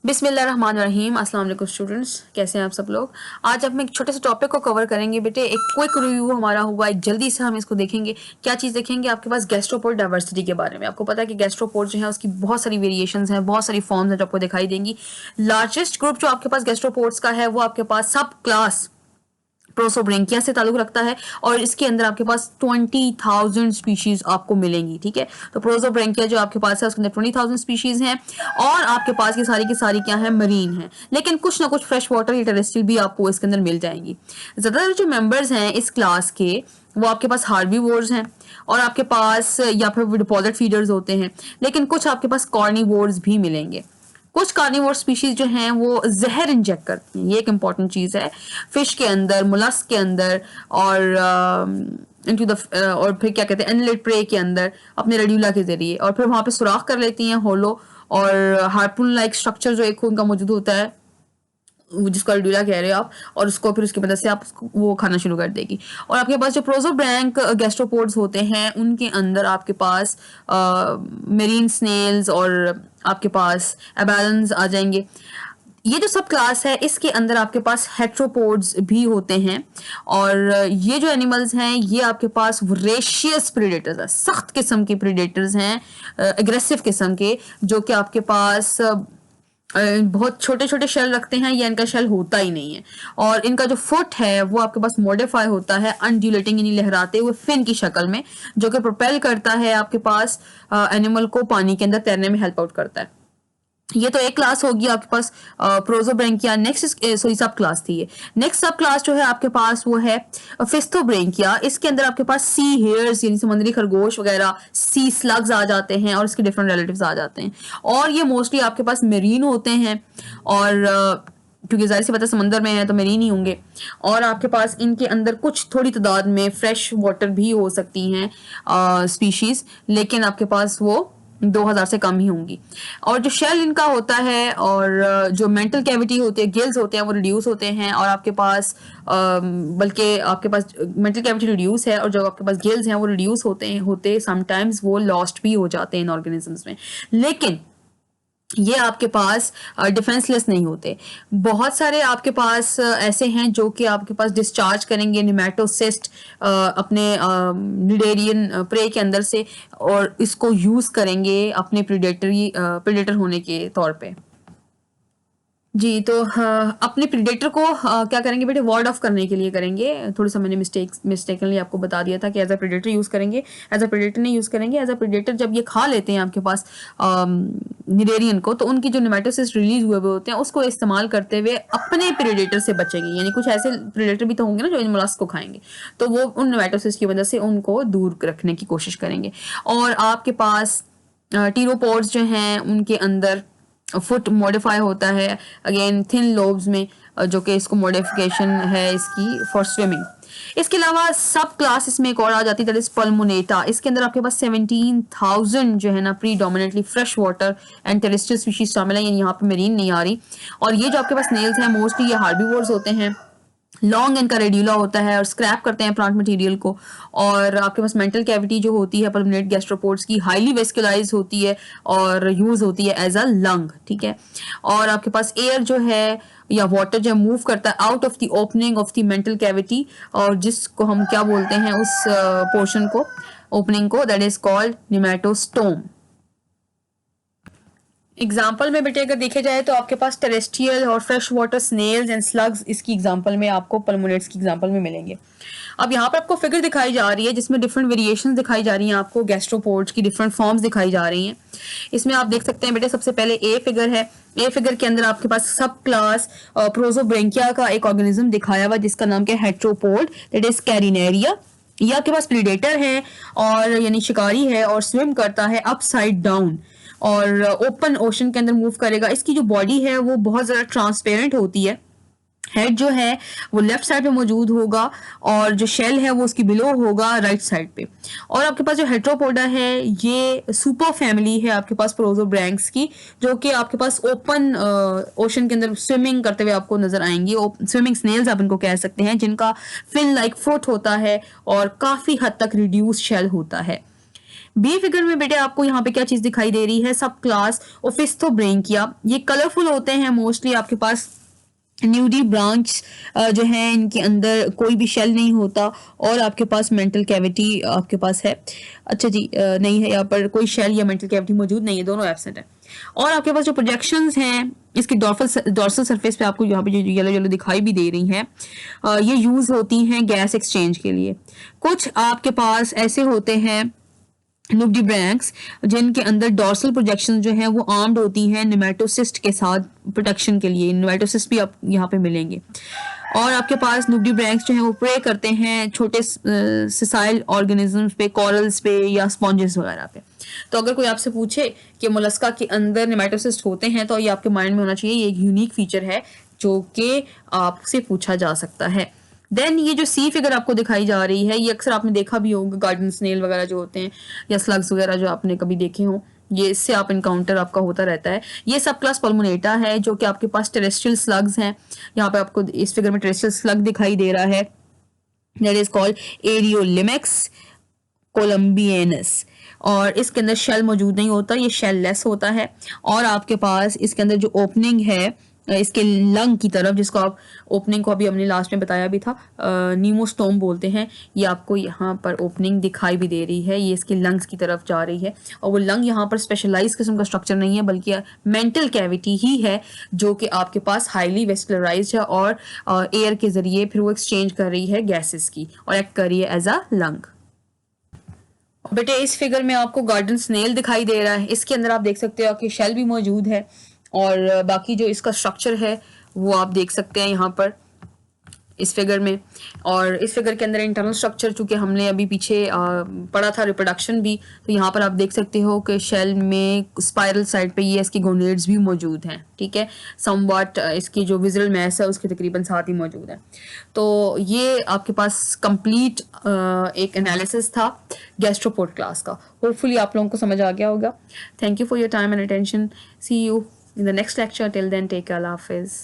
बिस्मिल्लाहिर्रहमानिर्रहीम। अस्सलाम वालेकुम स्टूडेंट्स, कैसे हैं आप सब लोग। आज हम एक छोटे से टॉपिक को कवर करेंगे बेटे। एक क्विक रिव्यू हमारा हुआ, एक जल्दी से हम इसको देखेंगे। क्या चीज़ देखेंगे? आपके पास गैस्ट्रोपोड डाइवर्सिटी के बारे में। आपको पता है कि गैस्ट्रोपोड जो है उसकी बहुत सारी वेरिएशंस हैं, बहुत सारी फॉर्म्स हैं जो आपको दिखाई देंगी। लार्जेस्ट ग्रुप जो आपके पास गैस्ट्रोपोड्स का है वो आपके पास सब क्लास प्रोसोब्रेंकिया से ताल्लुक रखता है और इसके अंदर आपके पास 20,000 स्पीशीज आपको मिलेंगी। ठीक है, तो प्रोसोब्रेंकिया जो आपके पास है उसके अंदर 20,000 स्पीशीज हैं और आपके पास ये सारी की सारी क्या है, मरीन है, लेकिन कुछ ना कुछ फ्रेश वाटर या टेरेस्ट्रियल भी आपको इसके अंदर मिल जाएंगी। ज्यादातर जो मेंबर्स हैं इस क्लास के वो आपके पास हार्बीवोर्स हैं और आपके पास या फिर डिपॉजिट फीडर्स होते हैं, लेकिन कुछ आपके पास कॉर्निवोर्स भी मिलेंगे। कुछ कार्निवोर स्पीशीज जो हैं वो जहर इंजेक्ट करती हैं, ये एक इंपॉर्टेंट चीज़ है। फिश के अंदर, मुलस्क के अंदर और इनटू द और फिर क्या कहते हैं एनलेट प्रे के अंदर अपने रेड्यूला के जरिए, और फिर वहाँ पे सुराख कर लेती हैं होलो और हार्पून लाइक स्ट्रक्चर जो एक उनका मौजूद होता है जिसको रेड्यूला कह रहे हो आप, और उसको फिर उसकी मदद से आप वो खाना शुरू कर देगी। और आपके पास जो प्रोसोब्रैंक गैस्ट्रोपोड्स होते हैं उनके अंदर आपके पास मेरीन स्नेल्स और आपके पास एबालन्स आ जाएंगे। ये जो सब क्लास है इसके अंदर आपके पास हेट्रोपोड्स भी होते हैं और ये जो एनिमल्स हैं ये आपके पास वोरेशियस प्रेडेटर्स हैं, सख्त किस्म के प्रेडेटर्स हैं, एग्रेसिव किस्म के, जो कि आपके पास बहुत छोटे छोटे शेल रखते हैं या इनका शेल होता ही नहीं है। और इनका जो फुट है वो आपके पास मॉडिफाई होता है अनड्यूलेटिंग, यानी लहराते हुए फिन की शक्ल में, जो कि प्रोपेल करता है आपके पास एनिमल को पानी के अंदर तैरने में हेल्प आउट करता है। ये तो एक क्लास होगी आपके पास प्रोसोब्रेंकिया। नेक्स्ट सॉरी सब क्लास थी ये। नेक्स्ट सब क्लास जो है आपके पास वो है फिस्तोब्रेंकिया। इसके अंदर आपके पास सी हेयर्स यानी समुद्री खरगोश वगैरह, सी स्लग्स आ जाते हैं और इसके डिफरेंट रिलेटिव्स आ जाते हैं, और ये मोस्टली आपके पास मेरीन होते हैं और क्योंकि जाहिर सी बात है समंदर में है तो मेरीन ही होंगे। और आपके पास इनके अंदर कुछ थोड़ी तादाद में फ्रेश वाटर भी हो सकती हैं स्पीशीज, लेकिन आपके पास वो 2000 से कम ही होंगी। और जो शेल इनका होता है और जो मेंटल कैविटी होती है, गिल्स होते हैं, वो रिड्यूस होते हैं और आपके पास बल्कि आपके पास मेंटल कैविटी रिड्यूस है और जो आपके पास गिल्स हैं वो रिड्यूस होते समटाइम्स वो लॉस्ट भी हो जाते हैं इन ऑर्गेनिजम्स में, लेकिन ये आपके पास डिफेंसलेस नहीं होते। बहुत सारे आपके पास ऐसे हैं जो कि आपके पास डिस्चार्ज करेंगे निमेटोसिस्ट अपने निडेरियन प्रे के अंदर से और इसको यूज करेंगे अपने प्रेडेटर होने के तौर पे। जी, तो अपने प्रीडेटर को क्या करेंगे बेटे, वार्ड ऑफ करने के लिए करेंगे। थोड़ा सा मैंने मिस्टेकनली आपको बता दिया था कि एज अ प्रीडेटर यूज़ करेंगे, एज अ प्रीडेटर नहीं यूज़ करेंगे। एज अ प्रीडेटर जब ये खा लेते हैं आपके पास निडेरियन को, तो उनकी जो नेमेटोसिस्ट रिलीज हुए होते हैं उसको इस्तेमाल करते हुए अपने प्रीडेटर से बचेंगे। यानी कुछ ऐसे प्रीडेटर भी तो होंगे ना जो इन मोलस्क को खाएंगे, तो वो उन नेमेटोसिस्ट की वजह से उनको दूर रखने की कोशिश करेंगे। और आपके पास टीरोपोड्स जो हैं उनके अंदर फुट मॉडिफाई होता है अगेन थिन लोब्स में, जो कि इसको मॉडिफिकेशन है इसकी फॉर स्विमिंग। इसके अलावा सब क्लास इसमें एक और आ जाती है, दैट इज पल्मोनेटा। इसके अंदर आपके पास 17,000 जो है ना predominantly fresh water and terrestrial species शामिल है, यानी यहाँ पे मरीन नहीं आ रही। और ये जो आपके पास स्नेल्स हैं मोस्टली ये हार्बीवोर्स होते हैं, लॉन्ग इनका रेड्यूला होता है और स्क्रैप करते हैं प्लांट मटेरियल को। और आपके पास मेंटल कैविटी जो होती है पल्मोनेट गैस्ट्रोपोड्स की हाईली वेस्कुलाइज होती है और यूज होती है एज अ लंग। ठीक है, और आपके पास एयर जो है या वाटर जो मूव करता है out of the opening of the mantle cavity, और जिसको हम क्या बोलते हैं उस पोर्शन को, ओपनिंग को, that is called nematostome. Example में बेटे अगर देखे जाए तो आपके पास टेरेस्ट्रियल और fresh water snails and slugs इसकी एग्जाम्पल में आपको पल्मोनेट्स की एग्जाम्पल में मिलेंगे। अब यहाँ पर आपको फिगर दिखाई जा रही है जिसमें डिफरेंट वेरिएशंस दिखाई जा रही हैं, आपको गैस्ट्रोपोड्स की डिफरेंट फॉर्म्स दिखाई जा रही हैं। इसमें आप देख सकते हैं बेटे, सबसे पहले ए फिगर है। ए फिगर के अंदर आपके पास सब क्लास प्रोसोब्रेंकिया का एक ऑर्गेनिज्म दिखाया हुआ जिसका नाम क्या है, हेट्रोपोड, दैट इज कैरिनेरिया। ये आपके पास प्रीडेटर है और यानी शिकारी है और स्विम करता है अपसाइड डाउन और ओपन ओशन के अंदर मूव करेगा। इसकी जो बॉडी है वो बहुत ज़्यादा ट्रांसपेरेंट होती है। हेड जो है वो लेफ्ट साइड पे मौजूद होगा और जो शेल है वो उसकी बिलो होगा राइट साइड पे। और आपके पास जो हेट्रोपोडा है ये सुपर फैमिली है आपके पास प्रोसोब्रैंक्स की, जो कि आपके पास ओपन ओशन के अंदर स्विमिंग करते हुए आपको नजर आएंगी। स्विमिंग स्नेल्स आप इनको कह सकते हैं, जिनका फिन लाइक फुट होता है और काफ़ी हद तक रिड्यूस शेल होता है। बी फिगर में बेटे आपको यहाँ पे क्या चीज दिखाई दे रही है, सब क्लास ओफिस्थोब्रैंकिया। ये कलरफुल होते हैं मोस्टली, आपके पास न्यूडी ब्रांच जो है इनके अंदर कोई भी शेल नहीं होता, और आपके पास मेंटल कैविटी आपके पास है। अच्छा जी, नहीं है यहाँ पर कोई शेल या मेंटल कैविटी मौजूद नहीं है, दोनों एब्सेंट है। और आपके पास जो प्रोजेक्शंस हैं इसकी डॉर्सल सरफेस पे आपको यहाँ पे जो येलो येलो दिखाई भी दे रही हैं, ये यूज होती हैं गैस एक्सचेंज के लिए। कुछ आपके पास ऐसे होते हैं न्यूडी ब्रैंक्स जिनके अंदर डॉर्सल प्रोजेक्शन जो है वो आर्म्ड होती हैं निमेटोसिस्ट के साथ प्रोटेक्शन के लिए। निमेटोसिस्ट भी आप यहाँ पे मिलेंगे। और आपके पास न्यूडी ब्रैंक्स जो है वो प्रे करते हैं छोटे सिसाइल ऑर्गेनिजम्स पे, कॉरल्स पे या स्पॉन्जेस वगैरह पे। तो अगर कोई आपसे पूछे कि मोलस्का के अंदर निमेटोसिस्ट होते हैं तो ये आपके माइंड में होना चाहिए, ये एक यूनिक फीचर है जो कि आपसे पूछा जा सकता है। देन ये जो सी फिगर आपको दिखाई जा रही है, ये अक्सर आपने देखा भी होगा, गार्डन स्नेल वगैरह जो होते हैं या स्लग्स वगैरह जो आपने कभी देखे हो, ये इससे आप इनकाउंटर आपका होता रहता है। ये सब क्लास पल्मोनेटा है जो कि आपके पास टेरेस्ट्रियल स्लग्स हैं। यहाँ पे आपको इस फिगर में टेरेस्ट्रियल स्लग दिखाई दे रहा है, दैट इज कॉल्ड एरियोलिमेक्स कोलम्बियनस। और इसके अंदर शेल मौजूद नहीं होता, ये शेल लेस होता है। और आपके पास इसके अंदर जो ओपनिंग है इसके लंग की तरफ, जिसको आप ओपनिंग को अभी हमने लास्ट में बताया भी था, नीमोस्टोम बोलते हैं, ये आपको यहाँ पर ओपनिंग दिखाई भी दे रही है, ये इसके लंग्स की तरफ जा रही है। और वो लंग यहाँ पर स्पेशलाइज किस्म का स्ट्रक्चर नहीं है बल्कि मेंटल कैविटी ही है जो कि आपके पास हाईली वेस्कुलराइज्ड है और एयर के जरिए फिर वो एक्सचेंज कर रही है गैसेस की और एक्ट कर रही है एज अ लंग। बेटे इस फिगर में आपको गार्डन स्नेल दिखाई दे रहा है, इसके अंदर आप देख सकते हो कि शेल भी मौजूद है और बाकी जो इसका स्ट्रक्चर है वो आप देख सकते हैं यहाँ पर इस फिगर में। और इस फिगर के अंदर इंटरनल स्ट्रक्चर चूंकि हमने अभी पीछे पढ़ा था रिप्रोडक्शन भी, तो यहाँ पर आप देख सकते हो कि शेल में स्पाइरल साइड पे ये इसकी गोनेड्स भी मौजूद हैं, ठीक है। समवॉट इसकी जो विजुअल मैस है उसके तकरीबन साथ ही मौजूद है। तो ये आपके पास कंप्लीट एक एनालिसिस था गैस्ट्रोपोड क्लास का। होपफुली आप लोगों को समझ आ गया होगा। Thank you for your time and attention. See you in the next lecture. Till then, take care. Allah Hafiz.